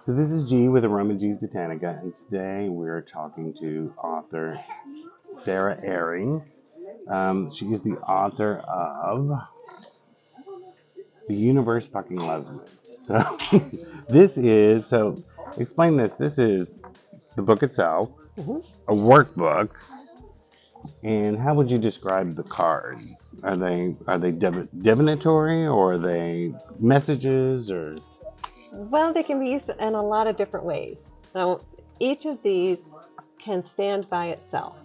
So this is G with aromaG's Botanica, and today we're talking to author Sara Arey. She is the author of The Universe Fucking Loves Me. So explain this. This is the book itself, a workbook. And how would you describe the cards? Are they divinatory, or are they messages, or? Well, they can be used in a lot of different ways. Now, each of these can stand by itself.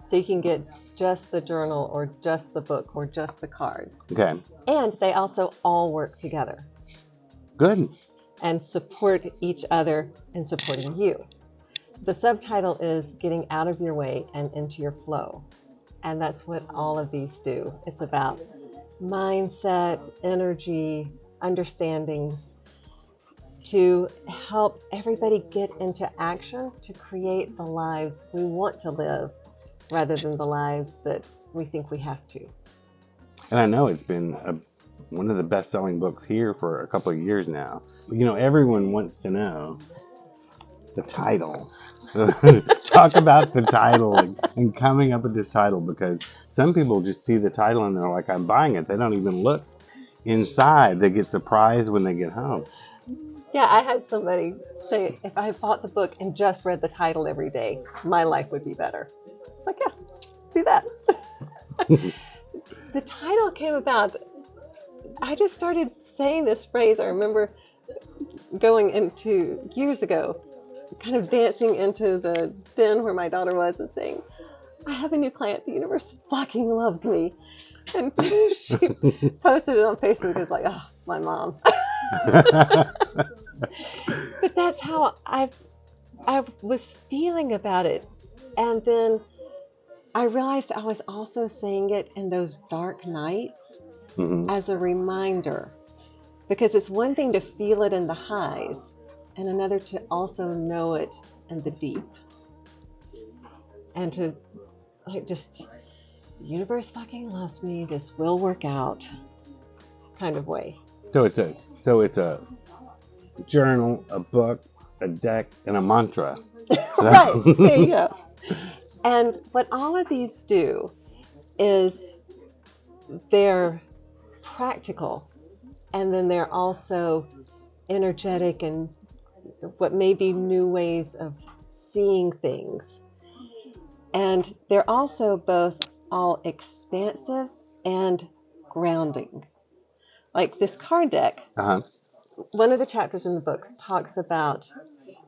So you can get just the journal or just the book or just the cards. Okay. And they also all work together. Good. And support each other and supporting you. The subtitle is Getting Out of Your Way and Into Your Flow. And that's what all of these do. It's about mindset, energy, understandings, to help everybody get into action to create the lives we want to live rather than the lives that we think we have to. And I know it's been one of the best-selling books here for a couple of years now. You know, everyone wants to know the title. Talk about the title and coming up with this title, because some people just see the title and they're like, I'm buying it. They don't even look inside. They get surprised when they get home. Yeah, I had somebody say, if I bought the book and just read the title every day, my life would be better. It's like, yeah, do that. The title came about, I just started saying this phrase. I remember going into, years ago, kind of dancing into the den where my daughter was and saying, I have a new client, the universe fucking loves me. And she posted it on Facebook. It's like, oh, my mom. But that's how I was feeling about it. And then I realized I was also saying it in those dark nights as a reminder. Because it's one thing to feel it in the highs, and another to also know it in the deep. And to just, the universe fucking loves me, this will work out kind of way. So it's a journal, a book, a deck, and a mantra. Right, there you go. And what all of these do is they're practical, and then they're also energetic and what may be new ways of seeing things. And they're also both all expansive and grounding. Like this card deck, one of the chapters in the books talks about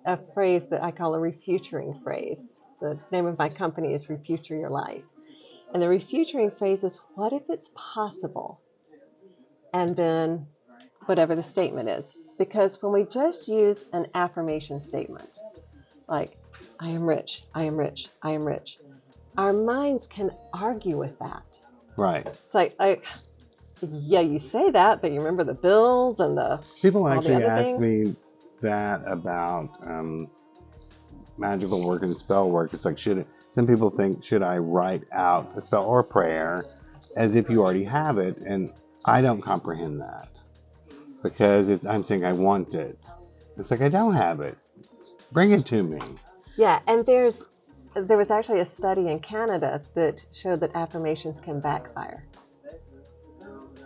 a phrase that I call a refuturing phrase. The name of my company is Refuture Your Life. And the refuturing phrase is, what if it's possible? And then whatever the statement is. Because when we just use an affirmation statement, like, I am rich, I am rich, I am rich, our minds can argue with that. Right. It's like, yeah, you say that, but you remember the bills and the people actually ask me that about magical work and spell work. It's like, some people think, should I write out a spell or a prayer as if you already have it? And I don't comprehend that, because I'm saying I want it. It's like, I don't have it. Bring it to me. Yeah, and there was actually a study in Canada that showed that affirmations can backfire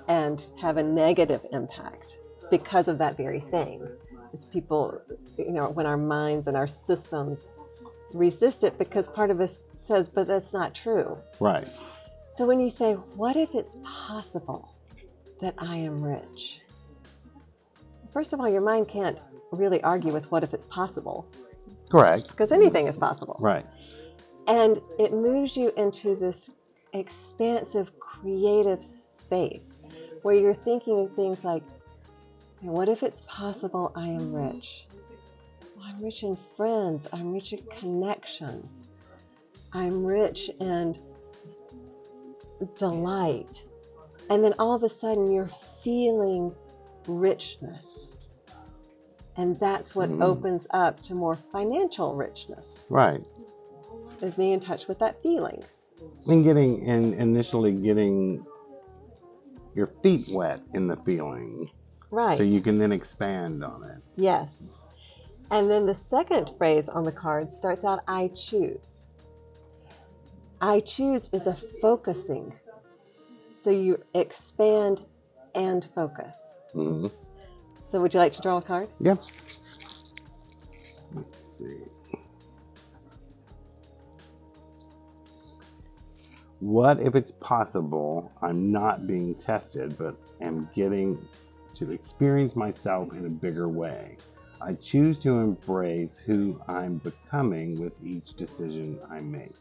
and have a negative impact because of that very thing. Is people, when our minds and our systems resist it, because part of us says, but that's not true. Right. So when you say, what if it's possible that I am rich? First of all, your mind can't really argue with what if it's possible. Correct. Because anything is possible. Right. And it moves you into this expansive, creative space where you're thinking of things like, what if it's possible I am rich? Well, I'm rich in friends. I'm rich in connections. I'm rich in delight. And then all of a sudden you're feeling richness. And that's what opens up to more financial richness. Right. Is being in touch with that feeling. And initially getting your feet wet in the feeling. Right. So you can then expand on it. Yes. And then the second phrase on the card starts out, I choose. I choose is a focusing. So you expand and focus. Mm-hmm. So would you like to draw a card? Yeah. Let's see. What if it's possible I'm not being tested, but am getting to experience myself in a bigger way? I choose to embrace who I'm becoming with each decision I make.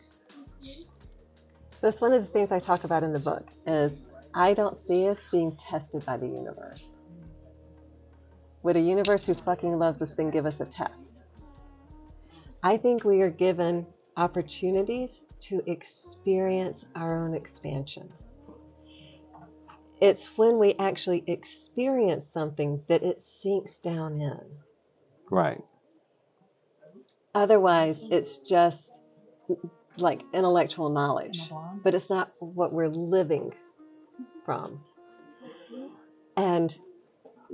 That's one of the things I talk about in the book is I don't see us being tested by the universe. Would a universe who fucking loves us then give us a test? I think we are given opportunities to experience our own expansion. It's when we actually experience something that it sinks down in. Right. Otherwise, it's just like intellectual knowledge, but it's not what we're living from. And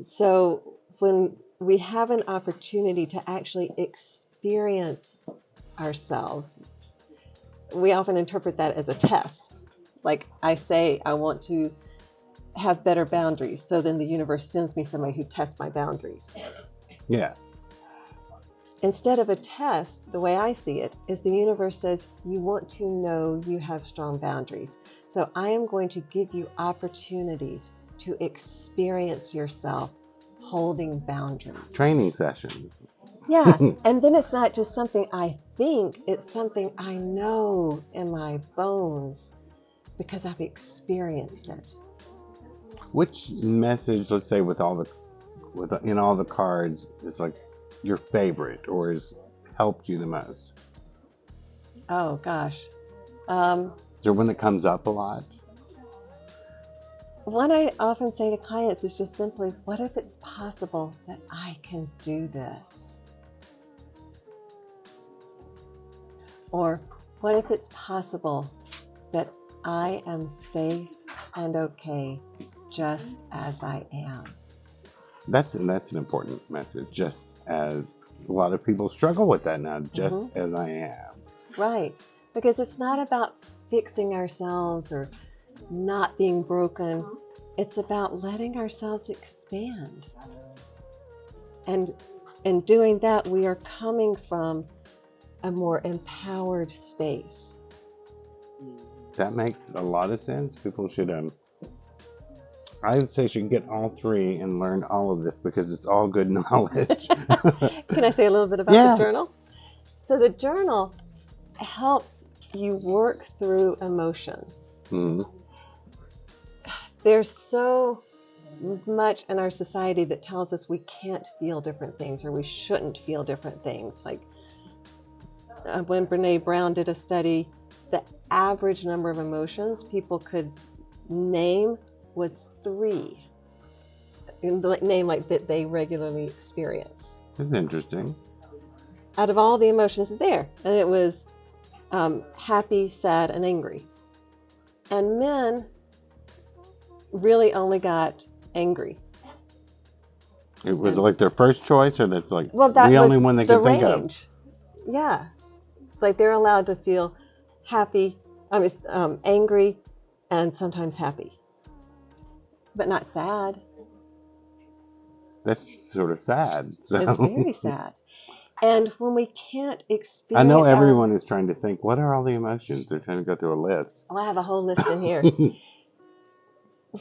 so when we have an opportunity to actually experience ourselves, we often interpret that as a test. Like I say, I want to have better boundaries. So then the universe sends me somebody who tests my boundaries. Yeah. Instead of a test, the way I see it is the universe says, you want to know you have strong boundaries. So I am going to give you opportunities to experience yourself holding boundaries. Training sessions. Yeah, and then it's not just something I think, it's something I know in my bones because I've experienced it. Which message, let's say, in all the cards, is like your favorite or has helped you the most? Oh gosh. Is there one that comes up a lot? What I often say to clients is just simply, what if it's possible that I can do this? Or what if it's possible that I am safe and okay just as I am? That's an important message, just as a lot of people struggle with that now, just as I am. Right, because it's not about fixing ourselves or not being broken. It's about letting ourselves expand. And in doing that, we are coming from a more empowered space. That makes a lot of sense. People should, I would say, should get all three and learn all of this because it's all good knowledge. Can I say a little bit about the journal? So the journal helps you work through emotions. Mm-hmm. There's so much in our society that tells us we can't feel different things or we shouldn't feel different things. Like when Brene Brown did a study, the average number of emotions people could name was 3. Name like that they regularly experience. That's interesting. Out of all the emotions there, and it was happy, sad, and angry. And men really only got angry. It was like their first choice, or that's like that the only was one they the could think range. of? Yeah. Like they're allowed to feel happy, angry, and sometimes happy. But not sad. That's sort of sad. So. It's very sad. And when we can't experience... I know everyone is trying to think, what are all the emotions? They're trying to go through a list. Oh, I have a whole list in here.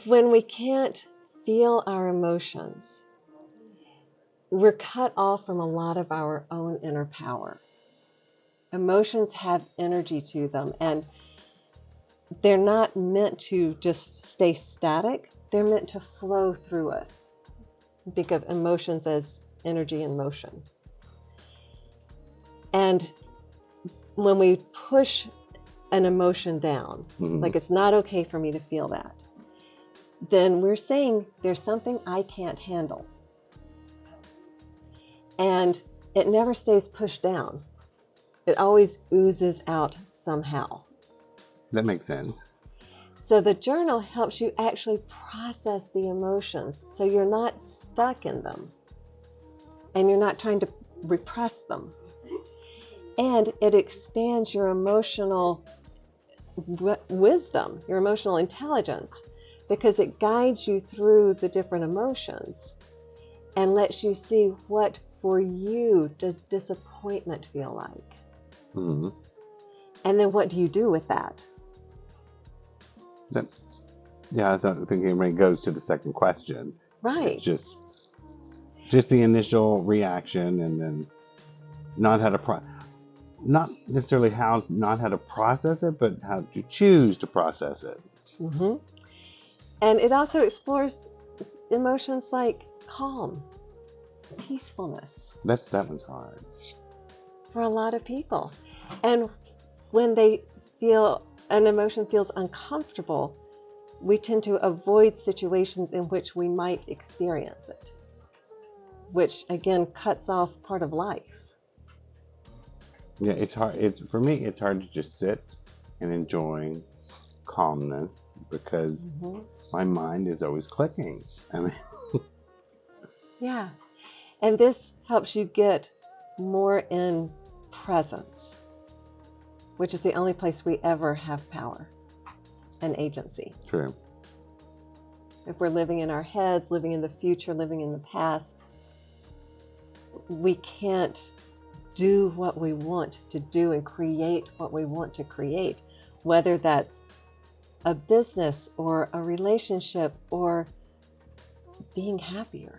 When we can't feel our emotions, we're cut off from a lot of our own inner power. Emotions have energy to them, and they're not meant to just stay static. They're meant to flow through us. Think of emotions as energy in motion. And when we push an emotion down, like it's not okay for me to feel that, then we're saying there's something I can't handle. And it never stays pushed down. It always oozes out somehow. That makes sense. So the journal helps you actually process the emotions so you're not stuck in them. And you're not trying to repress them. And it expands your emotional wisdom, your emotional intelligence, because it guides you through the different emotions and lets you see what for you does disappointment feel like. Mm-hmm. And then what do you do with that? Yeah, I think it goes to the second question. Right. It's just the initial reaction, and then not necessarily how to process it, but how to choose to process it. Mm-hmm. And it also explores emotions like calm, peacefulness. That one's hard for a lot of people. And when they feel an emotion feels uncomfortable, we tend to avoid situations in which we might experience it, which again cuts off part of life. Yeah, it's hard. For me, it's hard to just sit and enjoy calmness because my mind is always clicking. I mean, yeah, and this helps you get more in presence, which is the only place we ever have power and agency. True. If we're living in our heads, living in the future, living in the past, we can't do what we want to do and create what we want to create, whether that's a business or a relationship or being happier.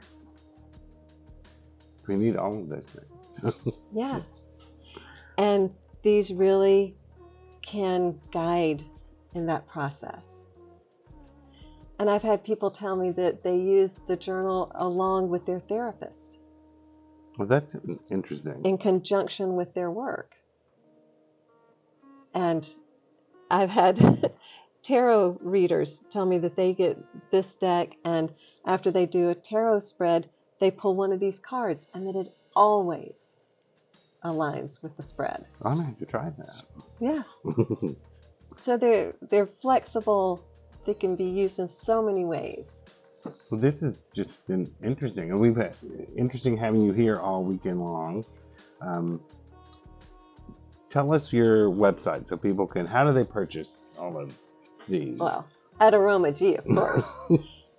We need all of those things. Yeah. And these really can guide in that process. And I've had people tell me that they use the journal along with their therapist. Well, that's interesting. In conjunction with their work. And I've had tarot readers tell me that they get this deck, and after they do a tarot spread, they pull one of these cards, and that it always aligns with the spread. I'm gonna have to try that. Yeah. So they're flexible. They can be used in so many ways. Well, this has just been interesting, and we've had interesting having you here all weekend long. Tell us your website so people can. How do they purchase all of these? Well, at aromaG, of course.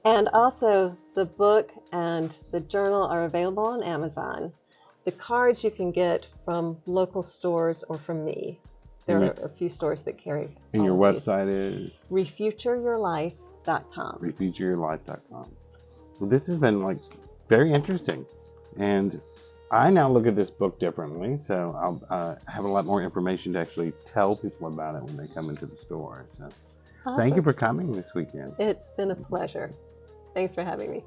And also, the book and the journal are available on Amazon. The cards you can get from local stores or from me. There are a few stores that carry. And your website is? refutureyourlife.com. refutureyourlife.com. Well, this has been very interesting. And I now look at this book differently, so I'll have a lot more information to actually tell people about it when they come into the store. So Awesome. Thank you for coming this weekend. It's been a pleasure. Thanks for having me.